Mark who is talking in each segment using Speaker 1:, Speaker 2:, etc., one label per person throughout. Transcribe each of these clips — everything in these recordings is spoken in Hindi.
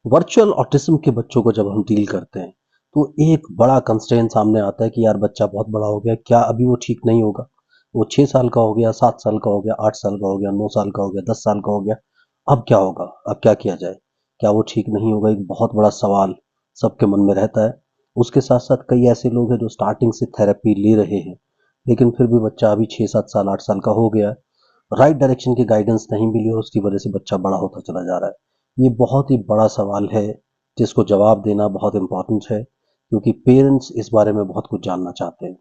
Speaker 1: वर्चुअल ऑटिज्म के बच्चों को जब हम डील करते हैं तो एक बड़ा कंस्ट्रेंट सामने आता है कि यार बच्चा बहुत बड़ा हो गया, क्या अभी वो ठीक नहीं होगा? वो 6 साल का हो गया, 7 साल का हो गया, 8 साल का हो गया, 9 साल का हो गया, 10 साल का हो गया। अब क्या होगा? अब क्या किया जाए? क्या वो ठीक नहीं होगा? एक बहुत बड़ा सवाल सबके मन में रहता है। उसके साथ साथ कई ऐसे लोग हैं जो स्टार्टिंग से थेरेपी ले रहे हैं, लेकिन फिर भी बच्चा अभी 6-7 साल 8 साल का हो गया, राइट डायरेक्शन की गाइडेंस नहीं मिली और उसकी वजह से बच्चा बड़ा होता चला जा रहा है। ये बहुत ही बड़ा सवाल है जिसको जवाब देना बहुत इंपॉर्टेंट है, क्योंकि पेरेंट्स इस बारे में बहुत कुछ जानना चाहते हैं।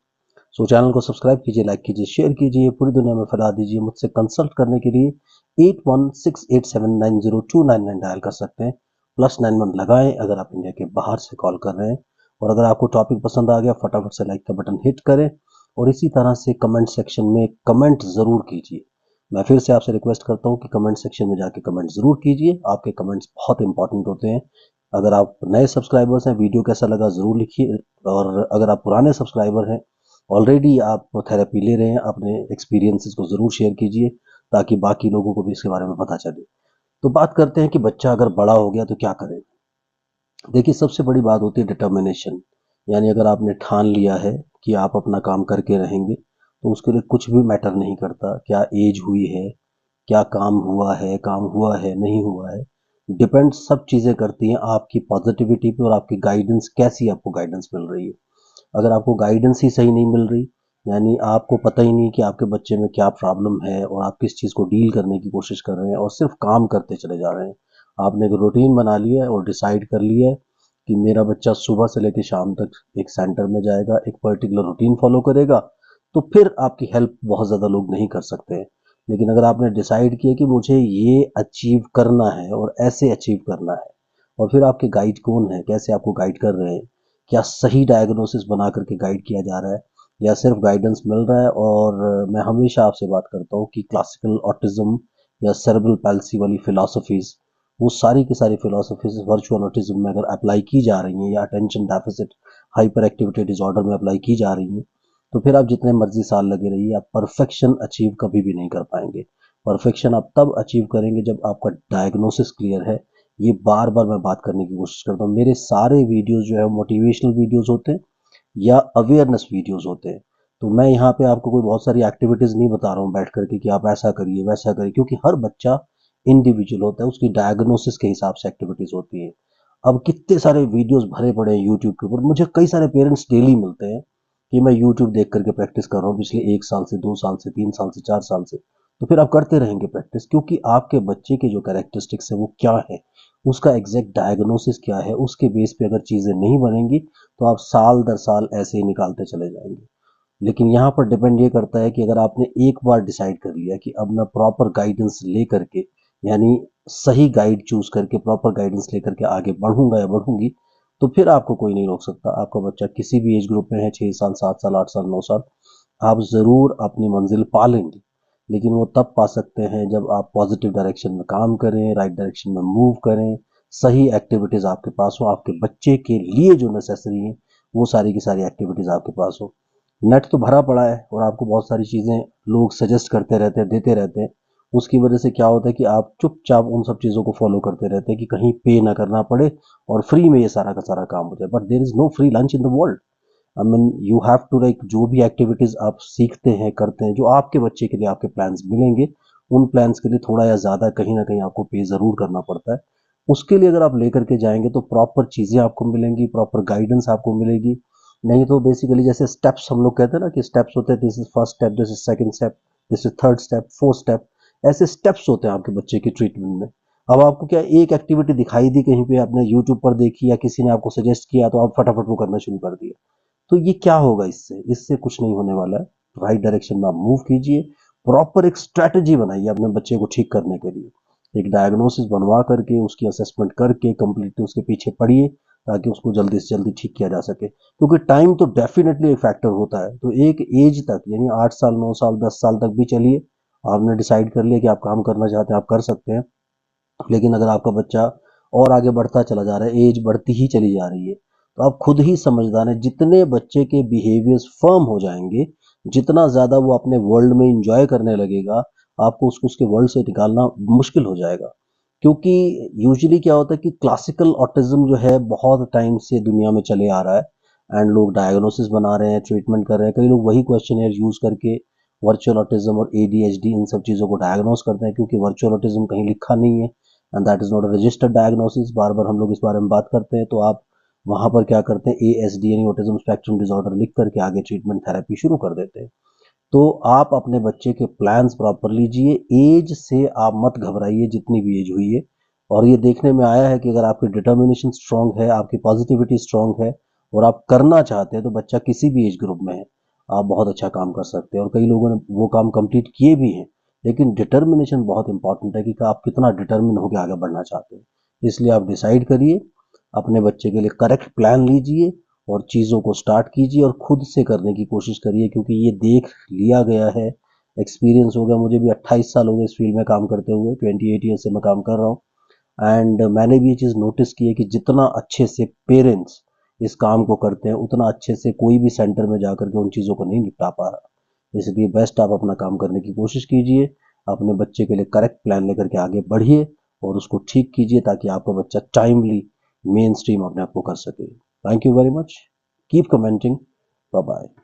Speaker 1: सो चैनल को सब्सक्राइब कीजिए, लाइक कीजिए, शेयर कीजिए, पूरी दुनिया में फैला दीजिए। मुझसे कंसल्ट करने के लिए 8168790299 डायल कर सकते हैं। +91 लगाएं अगर आप इंडिया के बाहर से कॉल कर रहे हैं। और अगर आपको टॉपिक पसंद आ गया, फटाफट से लाइक का बटन हिट करें और इसी तरह से कमेंट सेक्शन में कमेंट ज़रूर कीजिए। मैं फिर से आपसे रिक्वेस्ट करता हूँ कि कमेंट सेक्शन में जाके कमेंट ज़रूर कीजिए। आपके कमेंट्स बहुत इंपॉर्टेंट होते हैं। अगर आप नए सब्सक्राइबर्स हैं, वीडियो कैसा लगा ज़रूर लिखिए। और अगर आप पुराने सब्सक्राइबर हैं, ऑलरेडी आप थेरेपी ले रहे हैं, अपने एक्सपीरियंसेस को ज़रूर शेयर कीजिए ताकि बाकी लोगों को भी इसके बारे में पता चले। तो बात करते हैं कि बच्चा अगर बड़ा हो गया तो क्या करें। देखिए, सबसे बड़ी बात होती है डिटर्मिनेशन। यानी अगर आपने ठान लिया है कि आप अपना काम करके रहेंगे तो उसके लिए कुछ भी मैटर नहीं करता क्या एज हुई है, क्या काम हुआ है नहीं हुआ है। डिपेंड सब चीज़ें करती हैं आपकी पॉजिटिविटी पे और आपकी गाइडेंस कैसी आपको गाइडेंस मिल रही है। अगर आपको गाइडेंस ही सही नहीं मिल रही, यानी आपको पता ही नहीं कि आपके बच्चे में क्या प्रॉब्लम है और आप किस चीज़ को डील करने की कोशिश कर रहे हैं और सिर्फ काम करते चले जा रहे हैं। आपने एक रूटीन बना लिया है और डिसाइड कर लिया है कि मेरा बच्चा सुबह से लेकर शाम तक एक सेंटर में जाएगा, एक पर्टिकुलर रूटीन फॉलो करेगा, तो फिर आपकी हेल्प बहुत ज़्यादा लोग नहीं कर सकते हैं। लेकिन अगर आपने डिसाइड किया कि मुझे ये अचीव करना है और ऐसे अचीव करना है, और फिर आपके गाइड कौन है, कैसे आपको गाइड कर रहे हैं, क्या सही डायग्नोसिस बना करके गाइड किया जा रहा है या सिर्फ गाइडेंस मिल रहा है। और मैं हमेशा आपसे बात करता हूँ कि क्लासिकल ऑटिज्म या सेरेब्रल पैल्सी वाली फिलॉसफीज, वो सारी की सारी फिलॉसफीज वर्चुअल ऑटिज्म में अगर अप्लाई की जा रही हैं या attention deficit hyper activity disorder में अप्लाई की जा रही हैं, तो फिर आप जितने मर्जी साल लगे रहिए, आप परफेक्शन अचीव कभी भी नहीं कर पाएंगे। परफेक्शन आप तब अचीव करेंगे जब आपका डायग्नोसिस क्लियर है। ये बार बार मैं बात करने की कोशिश करता हूँ। मेरे सारे वीडियोस जो है मोटिवेशनल वीडियोस होते हैं या अवेयरनेस वीडियोस होते हैं। तो मैं यहाँ पे आपको कोई बहुत सारी एक्टिविटीज़ नहीं बता रहा हूँ बैठ करके कि आप ऐसा करिए वैसा करिए, क्योंकि हर बच्चा इंडिविजुअल होता है, उसकी डायग्नोसिस के हिसाब से एक्टिविटीज़ होती है। अब कितने सारे वीडियोस भरे पड़े हैं यूट्यूब के ऊपर। मुझे कई सारे पेरेंट्स डेली मिलते हैं कि मैं यूट्यूब देख करके प्रैक्टिस कर रहा हूँ पिछले 1 साल से, 2 साल से, 3 साल से, 4 साल से। तो फिर आप करते रहेंगे प्रैक्टिस, क्योंकि आपके बच्चे के जो कैरेक्टरिस्टिक्स है वो क्या है, उसका एग्जैक्ट डायग्नोसिस क्या है, उसके बेस पे अगर चीज़ें नहीं बनेंगी तो आप साल दर साल ऐसे ही निकालते चले जाएंगे। लेकिन यहाँ पर डिपेंड ये करता है कि अगर आपने एक बार डिसाइड कर लिया कि अब मैं प्रॉपर गाइडेंस ले करके, यानी सही गाइड चूज करके प्रॉपर गाइडेंस लेकर के आगे बढ़ूंगा या बढ़ूंगी, तो फिर आपको कोई नहीं रोक सकता। आपका बच्चा किसी भी एज ग्रुप में है, 6 साल, 7 साल, 8 साल, 9 साल, आप ज़रूर अपनी मंजिल पा लेंगे। लेकिन वो तब पा सकते हैं जब आप पॉजिटिव डायरेक्शन में काम करें, राइट डायरेक्शन में मूव करें, सही एक्टिविटीज़ आपके पास हो, आपके बच्चे के लिए जो नेसेसरी है वो सारी की सारी एक्टिविटीज़ आपके पास हो। नेट तो भरा पड़ा है और आपको बहुत सारी चीज़ें लोग सजेस्ट करते रहते हैं, देते रहते हैं। उसकी वजह से क्या होता है कि आप चुपचाप उन सब चीज़ों को फॉलो करते रहते हैं कि कहीं पे ना करना पड़े और फ्री में ये सारा का सारा काम हो जाए। But there is no free lunch in the world. I mean you have to like, जो भी एक्टिविटीज आप सीखते हैं करते हैं, जो आपके बच्चे के लिए आपके प्लान्स मिलेंगे, उन प्लान्स के लिए थोड़ा या ज़्यादा कहीं ना कहीं आपको पे ज़रूर करना पड़ता है। उसके लिए अगर आप लेकर के जाएंगे तो प्रॉपर चीज़ें आपको मिलेंगी, प्रॉपर गाइडेंस आपको मिलेगी। नहीं तो बेसिकली जैसे स्टेप्स हम लोग कहते हैं ना कि स्टेप्स होते हैं, this is first step, this is second step, this is third step, fourth step, ऐसे स्टेप्स होते हैं आपके बच्चे की ट्रीटमेंट में। अब आपको क्या एक एक्टिविटी दिखाई दी कहीं पे, आपने यूट्यूब पर देखी या किसी ने आपको सजेस्ट किया तो आप फटाफट वो करना शुरू कर दिया, तो ये क्या होगा? इससे कुछ नहीं होने वाला है। राइट डायरेक्शन में आप मूव कीजिए, प्रॉपर एक स्ट्रेटजी बनाइए अपने बच्चे को ठीक करने के लिए। एक डायग्नोसिस बनवा करके उसकी असेसमेंट करके कंप्लीटली उसके पीछे पड़िए ताकि उसको जल्दी से जल्दी ठीक किया जा सके, क्योंकि टाइम तो डेफिनेटली एक फैक्टर होता है। तो एक एज तक, यानी 8 साल, 9 साल, 10 साल तक भी चलिए। आपने डिसाइड कर लिया कि आप काम करना चाहते हैं, आप कर सकते हैं। लेकिन अगर आपका बच्चा और आगे बढ़ता चला जा रहा है, एज बढ़ती ही चली जा रही है, तो आप खुद ही समझदार हैं, जितने बच्चे के बिहेवियर्स फर्म हो जाएंगे, जितना ज़्यादा वो अपने वर्ल्ड में इंजॉय करने लगेगा, आपको उसको उसके वर्ल्ड से निकालना मुश्किल हो जाएगा। क्योंकि यूजुअली क्या होता है कि क्लासिकल ऑटिज्म जो है बहुत टाइम से दुनिया में चले आ रहा है एंड लोग डायग्नोसिस बना रहे हैं, ट्रीटमेंट कर रहे हैं। कई लोग वही क्वेश्चनेयर यूज करके वर्चुअल ऑटिज्म और एडीएचडी इन सब चीज़ों को डायग्नोस करते हैं, क्योंकि वर्चुअल ऑटिज्म कहीं लिखा नहीं है and that is not a registered diagnosis. बार बार हम लोग इस बारे में बात करते हैं, तो आप वहां पर क्या करते हैं, एएसडी यानी ऑटिज्म स्पेक्ट्रम डिसऑर्डर लिख करके आगे ट्रीटमेंट थेरेपी शुरू कर देते हैं। तो आप अपने बच्चे के प्लान्स प्रॉपर लीजिए, एज से आप मत घबराइए जितनी भी एज हुई है। और ये देखने में आया है कि अगर आपकी डिटर्मिनेशन स्ट्रांग है, आपकी पॉजिटिविटी स्ट्रांग है और आप करना चाहते हैं, तो बच्चा किसी भी एज ग्रुप में है, आप बहुत अच्छा काम कर सकते हैं। और कई लोगों ने वो काम कंप्लीट किए भी हैं। लेकिन डिटर्मिनेशन बहुत इंपॉर्टेंट है कि आप कितना डिटर्मिन होकर आगे बढ़ना चाहते हैं। इसलिए आप डिसाइड करिए, अपने बच्चे के लिए करेक्ट प्लान लीजिए और चीज़ों को स्टार्ट कीजिए और खुद से करने की कोशिश करिए, क्योंकि ये देख लिया गया है, एक्सपीरियंस हो गया। मुझे भी 28 साल हो गए इस फील्ड में काम करते हुए, 28 ईयर से मैं काम कर रहा हूँ। एंड मैंने भी ये चीज़ नोटिस की है कि जितना अच्छे से पेरेंट्स इस काम को करते हैं, उतना अच्छे से कोई भी सेंटर में जाकर के उन चीज़ों को नहीं निपटा पा रहा। इसलिए बेस्ट आप अपना काम करने की कोशिश कीजिए, अपने बच्चे के लिए करेक्ट प्लान लेकर के आगे बढ़िए और उसको ठीक कीजिए, ताकि आपका बच्चा टाइमली मेन स्ट्रीम अपने आप को कर सके। Thank you very much, keep commenting, bye bye.